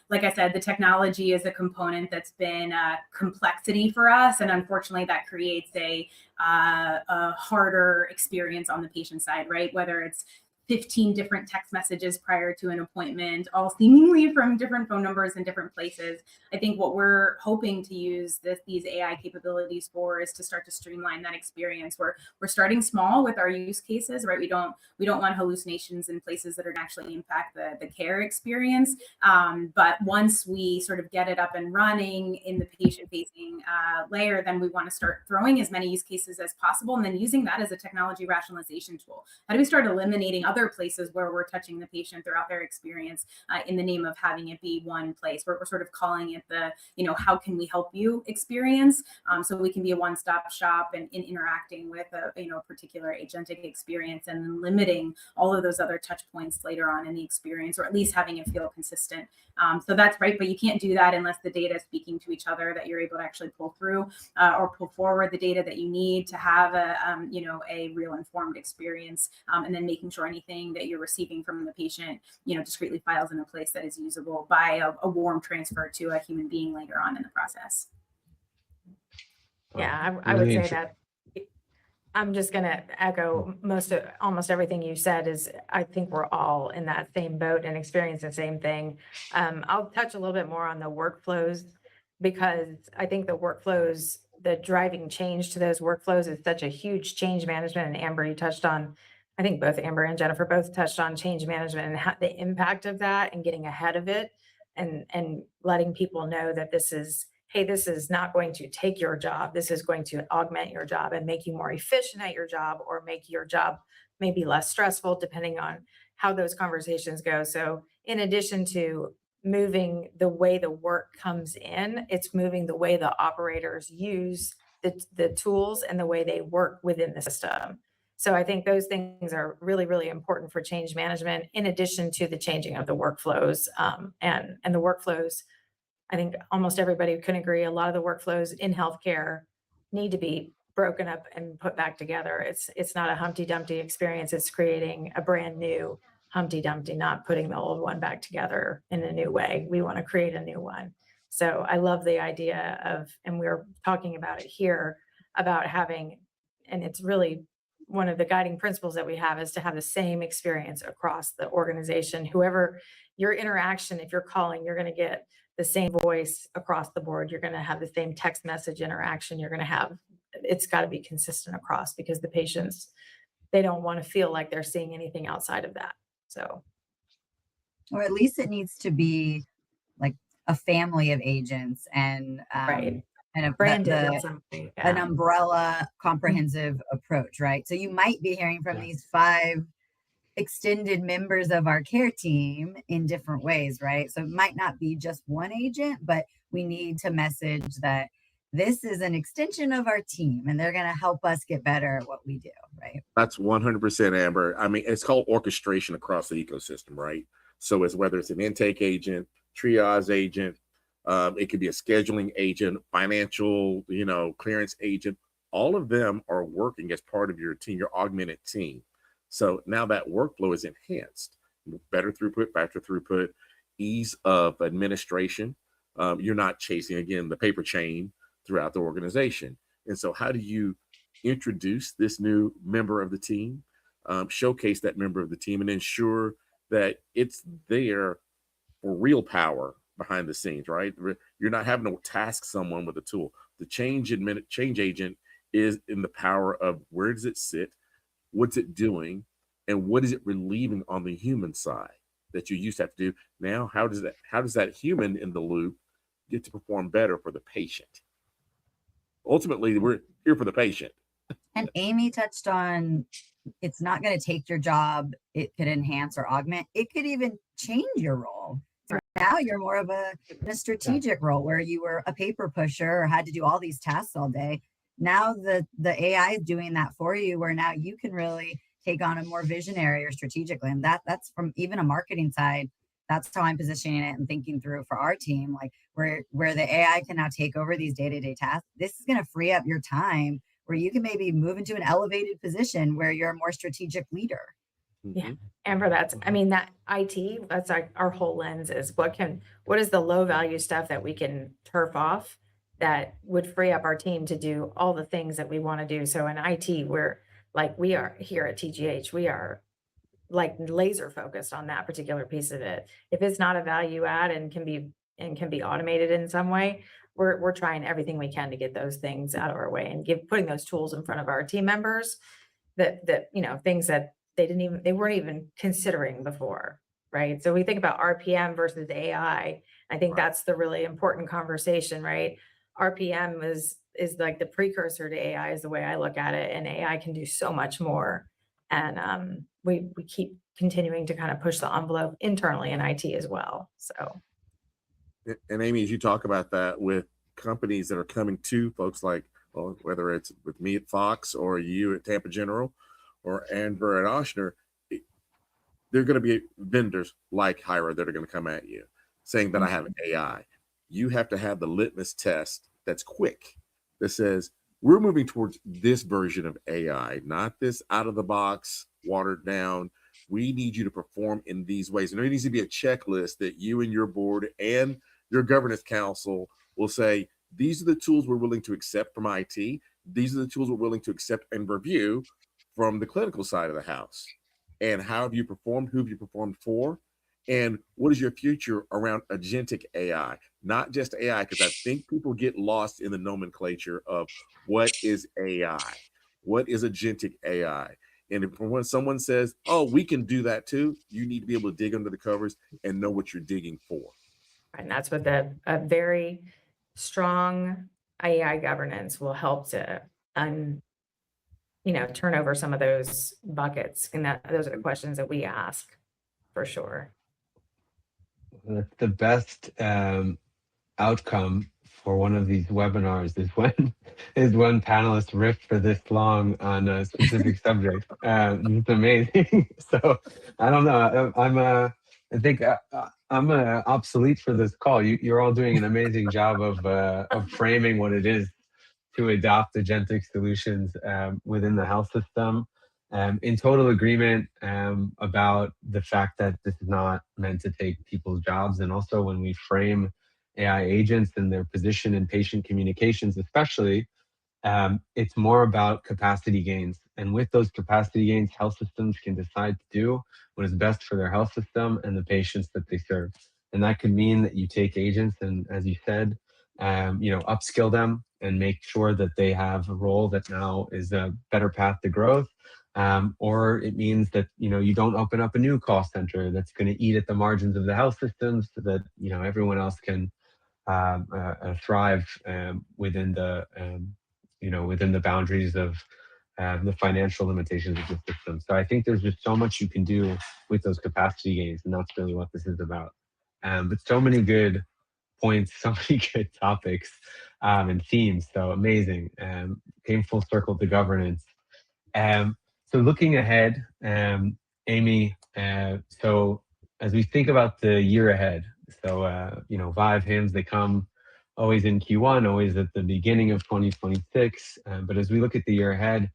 Like I said, the technology is a component that's been complexity for us, and unfortunately, that creates a harder experience on the patient side, right? Whether it's 15 different text messages prior to an appointment, all seemingly from different phone numbers in different places. I think what we're hoping to use these AI capabilities for is to start to streamline that experience. We're starting small with our use cases, right? We don't want hallucinations in places that are actually impact the care experience. But once we sort of get it up and running in the patient-facing layer, then we want to start throwing as many use cases as possible, and then using that as a technology rationalization tool. How do we start eliminating other places where we're touching the patient throughout their experience in the name of having it be one place? We're sort of calling it the, how can we help you experience, so we can be a one-stop shop and in interacting with a particular agentic experience, and then limiting all of those other touch points later on in the experience, or at least having it feel consistent. So that's right, but you can't do that unless the data is speaking to each other, that you're able to actually pull through or pull forward the data that you need to have a real informed experience, and then making sure anything anything that you're receiving from the patient, discreetly files in a place that is usable by a warm transfer to a human being later on in the process. Yeah, I would Really say that I'm just going to echo almost everything you said. Is I think we're all in that same boat and experience the same thing. I'll touch a little bit more on the workflows, because I think the workflows, the driving change to those workflows is such a huge change management. And Amber, you touched on, I think both Amber and Jennifer both touched on change management and how, the impact of that and getting ahead of it, and letting people know that this is, hey, this is not going to take your job. This is going to augment your job and make you more efficient at your job, or make your job maybe less stressful, depending on how those conversations go. So in addition to moving the way the work comes in, it's moving the way the operators use the tools and the way they work within the system. So I think those things are really, really important for change management, in addition to the changing of the workflows. And the workflows, I think almost everybody can agree, a lot of the workflows in healthcare need to be broken up and put back together. It's not a Humpty Dumpty experience. It's creating a brand new Humpty Dumpty, not putting the old one back together in a new way. We want to create a new one. So I love the idea of, and we're talking about it here, about having, and it's really one of the guiding principles that we have, is to have the same experience across the organization. Whoever your interaction, if you're calling, you're going to get the same voice across the board. You're going to have the same text message interaction. You're going to have, it's got to be consistent across, because the patients, they don't want to feel like they're seeing anything outside of that. So, or at least it needs to be like a family of agents, and right. and a Branded in some way, yeah. an umbrella comprehensive approach, right? So you might be hearing from these 5 extended members of our care team in different ways, right? So it might not be just one agent, but we need to message that this is an extension of our team and they're going to help us get better at what we do, right? That's 100% Amber. I mean, it's called orchestration across the ecosystem, right? So it's whether it's an intake agent, triage agent, it could be a scheduling agent, financial, clearance agent. All of them are working as part of your team, your augmented team. So now that workflow is enhanced, better throughput, faster throughput, ease of administration. You're not chasing, again, the paper chain throughout the organization. And so how do you introduce this new member of the team, showcase that member of the team, and ensure that it's there for real power behind the scenes, right? You're not having to task someone with a tool. The change agent is in the power of where does it sit, what's it doing, and what is it relieving on the human side that you used to have to do. Now, how does that human in the loop get to perform better for the patient? Ultimately, we're here for the patient. And Amy touched on, it's not going to take your job. It could enhance or augment. It could even change your role. So now you're more of a strategic role, where you were a paper pusher or had to do all these tasks all day. Now the AI is doing that for you, where now you can really take on a more visionary or strategically. And that's from even a marketing side. That's how I'm positioning it and thinking through for our team, like where the AI can now take over these day-to-day tasks. This is going to free up your time, where you can maybe move into an elevated position where you're a more strategic leader. Yeah, Amber, that IT, that's our whole lens is what is the low value stuff that we can turf off that would free up our team to do all the things that we want to do. So in IT, we are here at TGH, we are like laser focused on that particular piece of it. If it's not a value add and can be automated in some way, we're trying everything we can to get those things out of our way and putting those tools in front of our team members that things that they weren't even considering before, right? So we think about RPM versus AI. I think that's the really important conversation, right? RPM is like the precursor to AI, is the way I look at it, and AI can do so much more. And we keep continuing to kind of push the envelope internally in IT as well. So, and Amy, as you talk about that with companies that are coming to folks like, well, whether it's with me at Fox or you at Tampa General or Amber at Ochsner, there are going to be vendors like Hyro that are going to come at you saying that I have AI. You have to have the litmus test that's quick, that says we're moving towards this version of AI, not this out of the box, watered down, we need you to perform in these ways. And there needs to be a checklist that you and your board and your governance council will say, these are the tools we're willing to accept from IT. These are the tools we're willing to accept and review from the clinical side of the house. And how have you performed? Who have you performed for? And what is your future around agentic AI? Not just AI, because I think people get lost in the nomenclature of what is AI? What is agentic AI? And if, when someone says, oh, we can do that too, you need to be able to dig under the covers and know what you're digging for. And that's what a very strong AI governance will help to turn over some of those buckets. And those are the questions that we ask for sure. That's the best outcome for one of these webinars is when panelists riff for this long on a specific subject. It's amazing. So I don't know. I think I'm obsolete for this call. You're all doing an amazing job of framing what it is to adopt agentic solutions within the health system. In total agreement about the fact that this is not meant to take people's jobs. And also when we frame AI agents and their position in patient communications, especially, it's more about capacity gains. And with those capacity gains, health systems can decide to do what is best for their health system and the patients that they serve. And that could mean that you take agents and, as you said, upskill them and make sure that they have a role that now is a better path to growth. Or it means that you don't open up a new call center that's going to eat at the margins of the health systems so that everyone else can thrive within the boundaries of the financial limitations of the system. So I think there's just so much you can do with those capacity gains, and that's really what this is about. But so many good points, so many good topics and themes. So amazing. Came full circle to governance. So looking ahead, Amy, so as we think about the year ahead, so ViVE, HIMSS, they come always in Q1, always at the beginning of 2026. But as we look at the year ahead,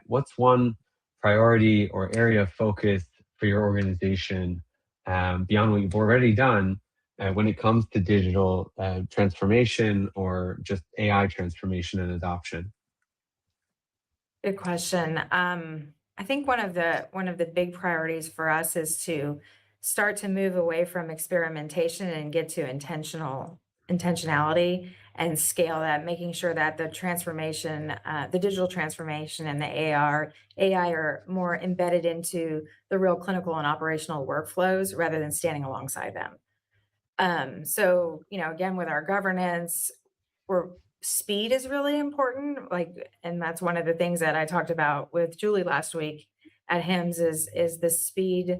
what's one priority or area of focus for your organization beyond what you've already done when it comes to digital transformation or just AI transformation and adoption? Good question. I think one of the big priorities for us is to start to move away from experimentation and get to intentionality and scale that, making sure that the transformation, the digital transformation and the AI are more embedded into the real clinical and operational workflows rather than standing alongside them. So, again, with our governance, speed is really important. And that's one of the things that I talked about with Julie last week at HIMSS is the speed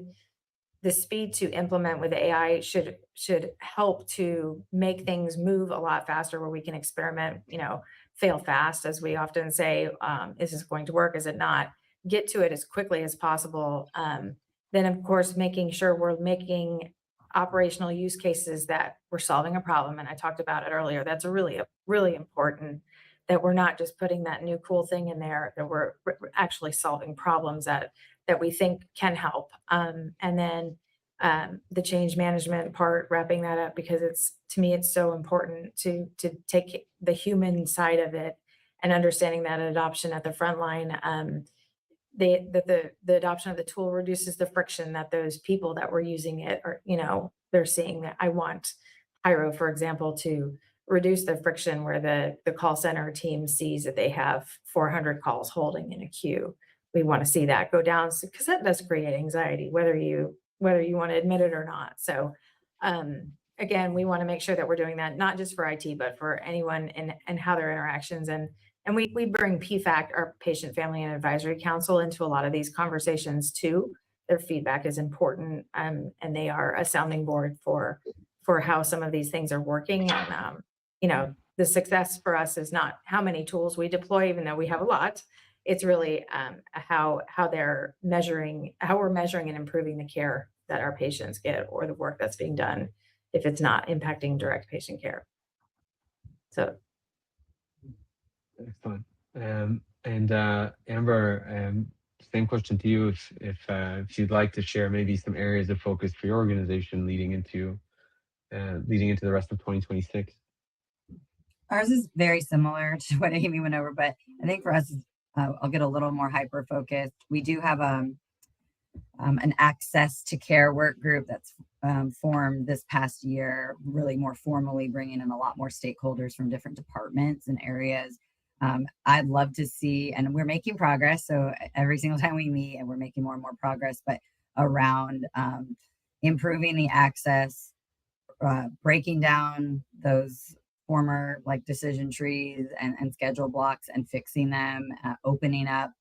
to implement with AI should help to make things move a lot faster where we can experiment, fail fast, as we often say. Is this going to work? Is it not? Get to it as quickly as possible. Then, of course, making sure we're making operational use cases that we're solving a problem. And I talked about it earlier. That's really important, that we're not just putting that new cool thing in there, that we're actually solving problems that we think can help. And then the change management part, wrapping that up, because to me, it's so important to take the human side of it and understanding that adoption at the front line. The adoption of the tool reduces the friction that those people that were using it are, they're seeing that. I want Hyro, for example, to reduce the friction where the call center team sees that they have 400 calls holding in a queue. We want to see that go down because that does create anxiety, whether you want to admit it or not. So again, we want to make sure that we're doing that, not just for IT, but for anyone and how their interactions. And we bring PFAC, our Patient Family and Advisory Council, into a lot of these conversations too. Their feedback is important, and they are a sounding board for how some of these things are working. And the success for us is not how many tools we deploy, even though we have a lot. It's really how we're measuring and improving the care that our patients get, or the work that's being done, if it's not impacting direct patient care. So. Excellent. And Amber, same question to you. If you'd like to share maybe some areas of focus for your organization leading into the rest of 2026. Ours is very similar to what Amy went over, but I think for us, I'll get a little more hyper focused. We do have an access to care work group that's formed this past year, really more formally bringing in a lot more stakeholders from different departments and areas. I'd love to see, and we're making progress. So every single time we meet, and we're making more and more progress, but around improving the access, breaking down those former like decision trees and schedule blocks and fixing them, opening up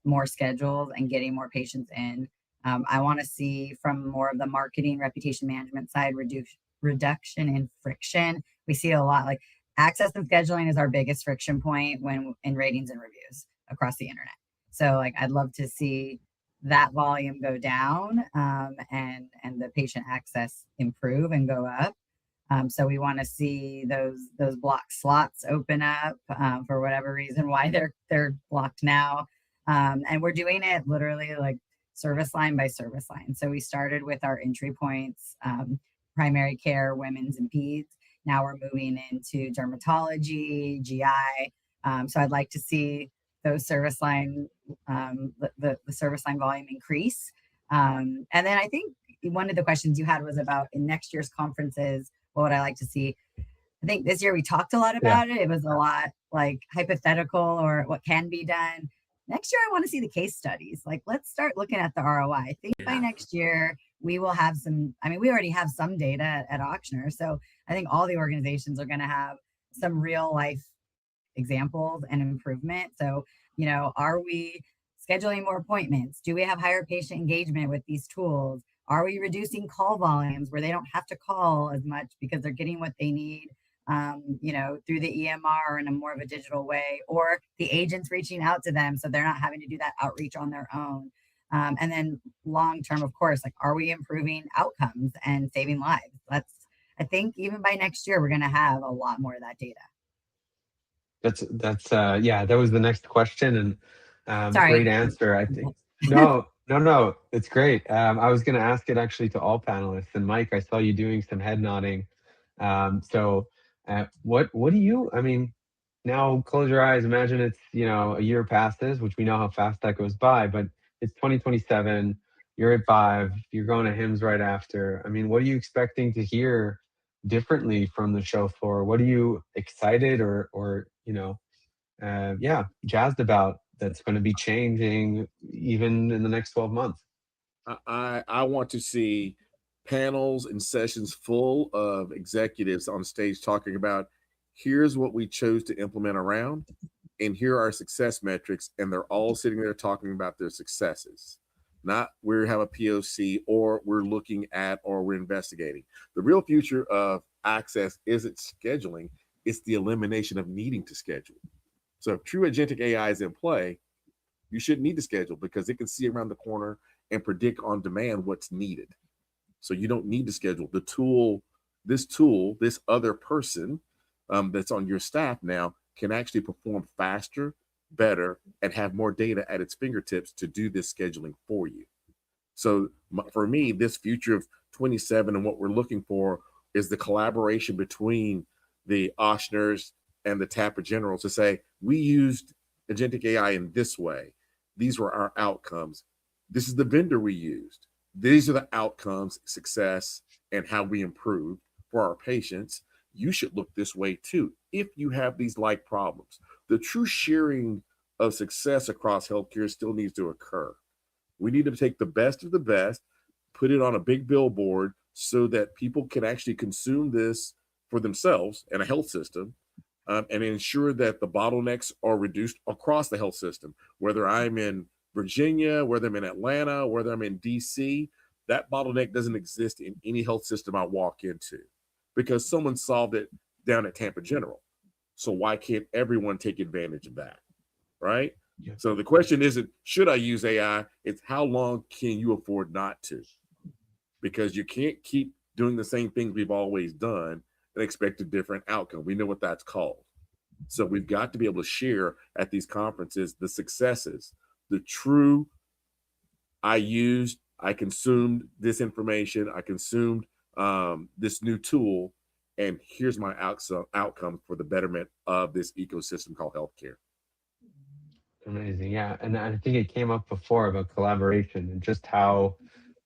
more schedules and getting more patients in. I want to see from more of the marketing reputation management side, reduction in friction. We see a lot like access and scheduling is our biggest friction point when in ratings and reviews across the internet. So like I'd love to see that volume go down and the patient access improve and go up. So we want to see those block slots open up for whatever reason why they're blocked now. And we're doing it literally like service line by service line. So we started with our entry points, primary care, women's and peds. Now we're moving into dermatology, GI. So I'd like to see those service line, the service line volume increase. And then I think one of the questions you had was about in next year's conferences, what would I like to see? I think this year we talked a lot about it. It was a lot like hypothetical or what can be done. Next year, I want to see the case studies. Like, let's start looking at the ROI. I think by next year, we will have some, I mean, we already have some data at Ochsner. So I think all the organizations are going to have some real life examples and improvement. So, you know, are we scheduling more appointments? Do we have higher patient engagement with these tools? Are we reducing call volumes where they don't have to call as much because they're getting what they need, you know, through the EMR in a more of a digital way, or the agents reaching out to them so they're not having to do that outreach on their own. And then long term, of course, like, are we improving outcomes and saving lives? I think even by next year, we're going to have a lot more of that data. Yeah, that was the next question, and Sorry. great answer. I think no, it's great. I was going to ask it actually to all panelists, and Mike, I saw you doing some head nodding. What do you? I mean, now close your eyes. Imagine it's, you know, a year passes, which we know how fast that goes by, but it's 2027. You're at ViVE. You're going to HIMSS right after. I mean, what are you expecting to hear differently from the show floor? What are you excited or you know, jazzed about that's going to be changing even in the next 12 months? I want to see panels and sessions full of executives on stage talking about, here's what we chose to implement around, and here are our success metrics, and they're all sitting there talking about their successes. Not we have a POC or we're looking at or we're investigating. The real future of access isn't scheduling, it's the elimination of needing to schedule. So if true agentic AI is in play, you shouldn't need to schedule because it can see around the corner and predict on demand what's needed. So you don't need to schedule. This other person that's on your staff now can actually perform faster, better, and have more data at its fingertips to do this scheduling for you. So for me, this future of 27 and what we're looking for is the collaboration between the Ochners and the Tampa Generals to say, we used agentic AI in this way. These were our outcomes. This is the vendor we used. These are the outcomes, success, and how we improved for our patients. You should look this way too if you have these like problems. The true sharing of success across healthcare still needs to occur. We need to take the best of the best, put it on a big billboard so that people can actually consume this for themselves in a health system, and ensure that the bottlenecks are reduced across the health system. Whether I'm in Virginia, whether I'm in Atlanta, whether I'm in DC, that bottleneck doesn't exist in any health system I walk into because someone solved it down at Tampa General. So why can't everyone take advantage of that, right? Yeah. So the question isn't, should I use AI? It's how long can you afford not to? Because you can't keep doing the same things we've always done and expect a different outcome. We know what that's called. So we've got to be able to share at these conferences the successes, the true, I consumed this information, I consumed this new tool, and here's my outcome for the betterment of this ecosystem called healthcare. Amazing. Yeah. And I think it came up before about collaboration and just how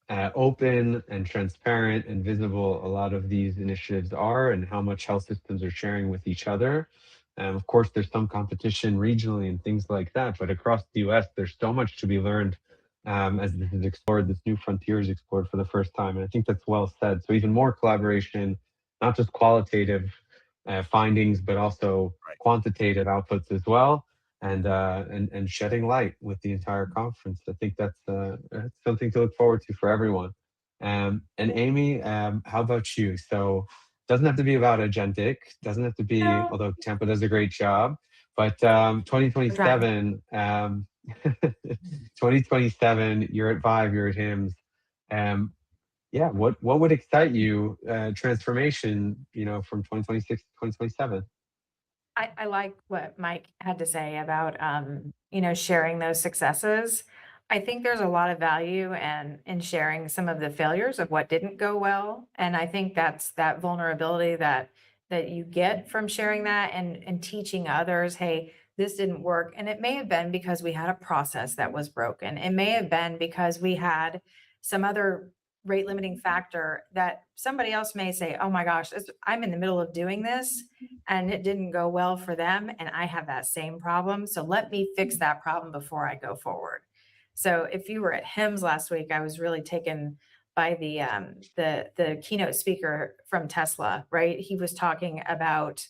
open and transparent and visible a lot of these initiatives are, and how much health systems are sharing with each other. Of course, there's some competition regionally and things like that, but across the US, there's so much to be learned as this is explored, this new frontier is explored for the first time. And I think that's well said. So even more collaboration, not just qualitative findings, but also quantitative outputs as well. And shedding light with the entire conference. I think that's something to look forward to for everyone. And Amy, how about you? So doesn't have to be about Agentic, doesn't have to be, No. although Tampa does a great job, but 2027, 2027, you're at ViVE, you're at HIMSS. Yeah, what would excite you, transformation, from 2026 to 2027? I like what Mike had to say about, sharing those successes. I think there's a lot of value in sharing some of the failures of what didn't go well. And I think that's that vulnerability that you get from sharing that and teaching others, hey, this didn't work. And it may have been because we had a process that was broken. It may have been because we had some other rate limiting factor that somebody else may say, oh my gosh, I'm in the middle of doing this and it didn't go well for them. And I have that same problem. So let me fix that problem before I go forward. So if you were at HIMSS last week, I was really taken by the keynote speaker from Tesla, right? He was talking about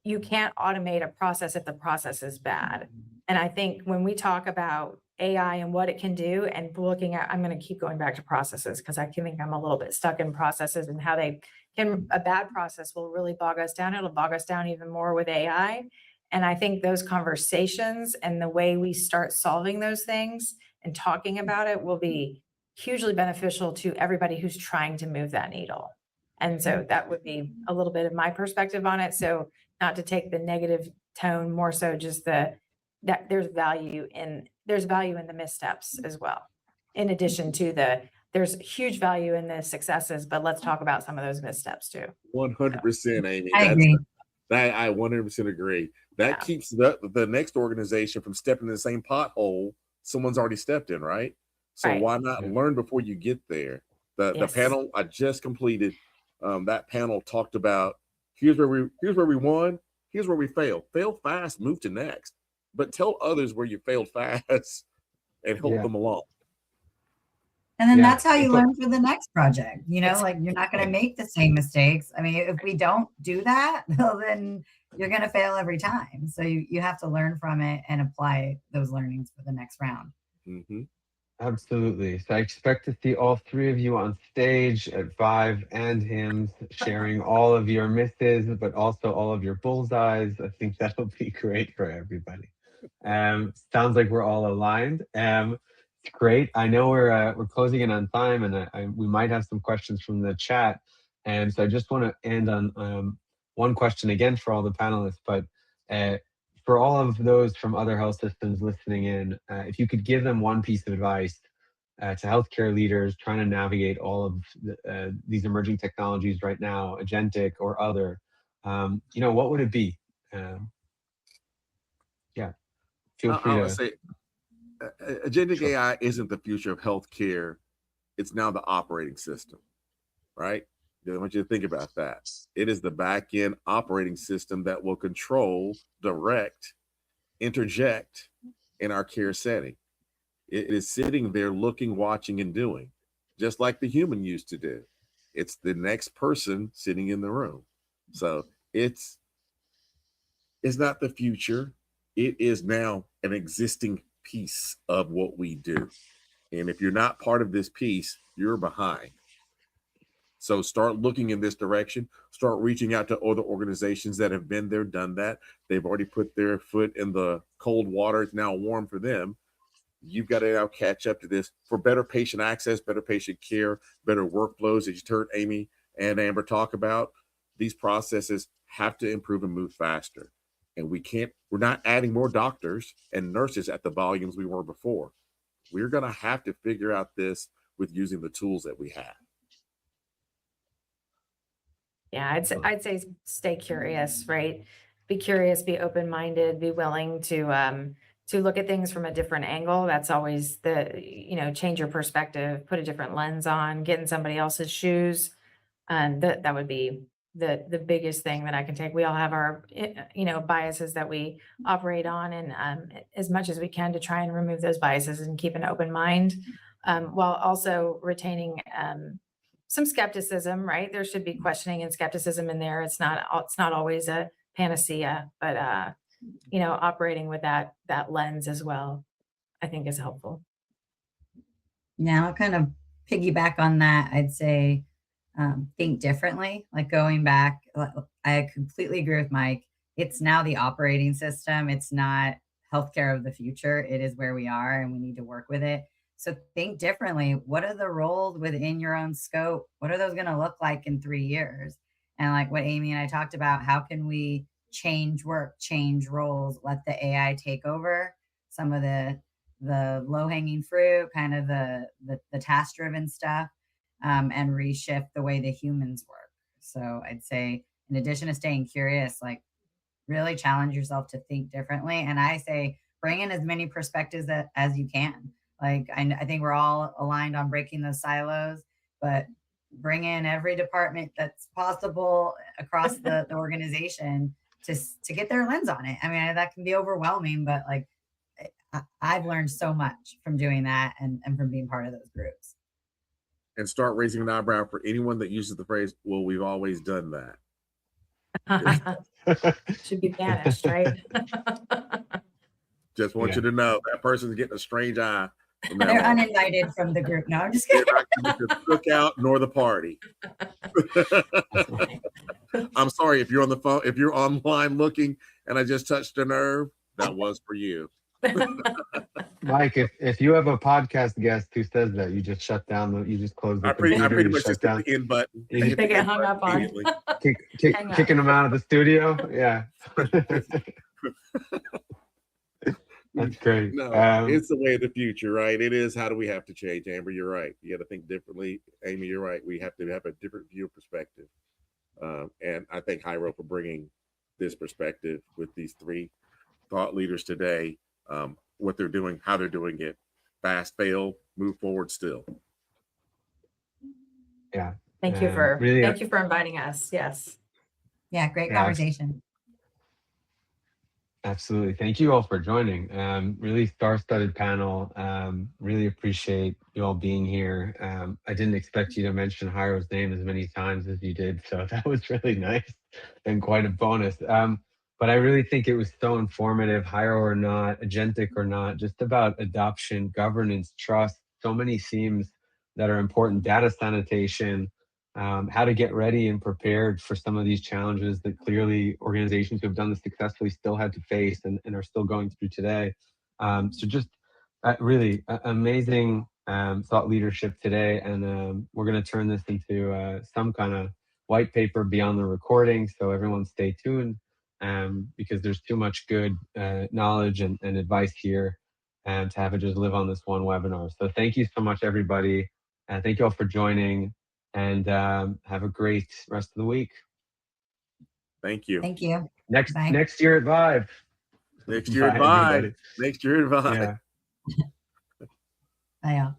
you can't automate a process if the process is bad. And I think when we talk about AI and what it can do, and looking at, I'm going to keep going back to processes because I think I'm a little bit stuck in processes and how they can, a bad process will really bog us down. It'll bog us down even more with AI. And I think those conversations and the way we start solving those things and talking about it will be hugely beneficial to everybody who's trying to move that needle. And so that would be a little bit of my perspective on it. So not to take the negative tone, more so just that there's value in the missteps as well. In addition to there's huge value in the successes, but let's talk about some of those missteps too. 100%, Amy. I agree. I 100% agree. That keeps the next organization from stepping in the same pothole someone's already stepped in, right? So why not learn before you get there? The panel I just completed, that panel talked about here's where we won, here's where we failed. Fail fast, move to next. But tell others where you failed fast and help them along. And then that's how you learn for the next project. Like you're not going to make the same mistakes. I mean, if we don't do that, well, then you're going to fail every time. So you have to learn from it and apply those learnings for the next round. Mm-hmm. Absolutely. So I expect to see all three of you on stage at ViVE and HIMSS sharing all of your misses, but also all of your bullseyes. I think that'll be great for everybody. Sounds like we're all aligned. It's great. I know we're closing in on time, and we might have some questions from the chat. And so I just want to end on one question again for all the panelists, but for all of those from other health systems listening in, if you could give them one piece of advice to healthcare leaders trying to navigate all of these emerging technologies right now, Agentic or other, what would it be? Feel free to say Agentic AI isn't the future of healthcare. It's now the operating system, right? I want you to think about that. It is the back-end operating system that will control, direct, interject in our care setting. It is sitting there looking, watching, and doing, just like the human used to do. It's the next person sitting in the room. So it's not the future. It is now an existing piece of what we do. And if you're not part of this piece, you're behind. So start looking in this direction, start reaching out to other organizations that have been there, done that. They've already put their foot in the cold water. It's now warm for them. You've got to now catch up to this for better patient access, better patient care, better workflows. As you heard Amy and Amber talk about, these processes have to improve and move faster. And we're not adding more doctors and nurses at the volumes we were before. We're going to have to figure out this with using the tools that we have. Yeah, I'd say stay curious, right? Be curious, be open-minded, be willing to look at things from a different angle. That's always change your perspective, put a different lens on, get in somebody else's shoes. And that would be the biggest thing that I can take. We all have our, biases that we operate on, and as much as we can to try and remove those biases and keep an open mind, while also retaining some skepticism, right? There should be questioning and skepticism in there. It's not always a panacea, but operating with that lens as well, I think is helpful. Now, I'll kind of piggyback on that. I'd say think differently. Like going back, I completely agree with Mike. It's now the operating system. It's not healthcare of the future. It is where we are, and we need to work with it. So think differently. What are the roles within your own scope? What are those going to look like in 3 years? And like what Amy and I talked about, how can we change work, change roles, let the AI take over some of the low-hanging fruit, kind of the task-driven stuff, and reshift the way the humans work. So I'd say, in addition to staying curious, like really challenge yourself to think differently. And I say, bring in as many perspectives as you can. Like, I think we're all aligned on breaking those silos, but bring in every department that's possible across the organization to get their lens on it. I mean, that can be overwhelming, but like, I've learned so much from doing that and from being part of those groups. And start raising an eyebrow for anyone that uses the phrase, well, we've always done that. Should be banished, right? Just want you to know that person's getting a strange eye. They're uninvited from the group. No, I'm just kidding. They're not the cookout nor the party. I'm sorry if you're on the phone, if you're online looking and I just touched a nerve, that was for you. Mike, if you have a podcast guest who says that, you just shut down you just close the computer. I pretty much just hit the end button. They get hung up on. Kicking them out of the studio. Yeah. That's great. No, it's the way of the future, right? It is. How do we have to change? Amber, you're right. You got to think differently. Amy, you're right. We have to have a different view of perspective. And I thank Hyro for bringing this perspective with these 3 thought leaders today. What they're doing, how they're doing it, fast, fail, move forward still. Yeah. Thank you for inviting us. Yes. Yeah. Great conversation. Absolutely. Thank you all for joining. Really star-studded panel. Really appreciate you all being here. I didn't expect you to mention Hyro's name as many times as you did, so that was really nice and quite a bonus. But I really think it was so informative, Hyro or not, Agentic or not, just about adoption, governance, trust, so many themes that are important, data sanitation, how to get ready and prepared for some of these challenges that clearly organizations who have done this successfully still had to face and are still going through today. So just really amazing thought leadership today. And we're going to turn this into some kind of white paper beyond the recording. So everyone stay tuned because there's too much good knowledge and advice here to have it just live on this one webinar. So thank you so much, everybody. Thank you all for joining. And have a great rest of the week. Thank you. Thank you. Next year at ViVE. Next year at ViVE. Next year at ViVE. Yeah. Bye, y'all.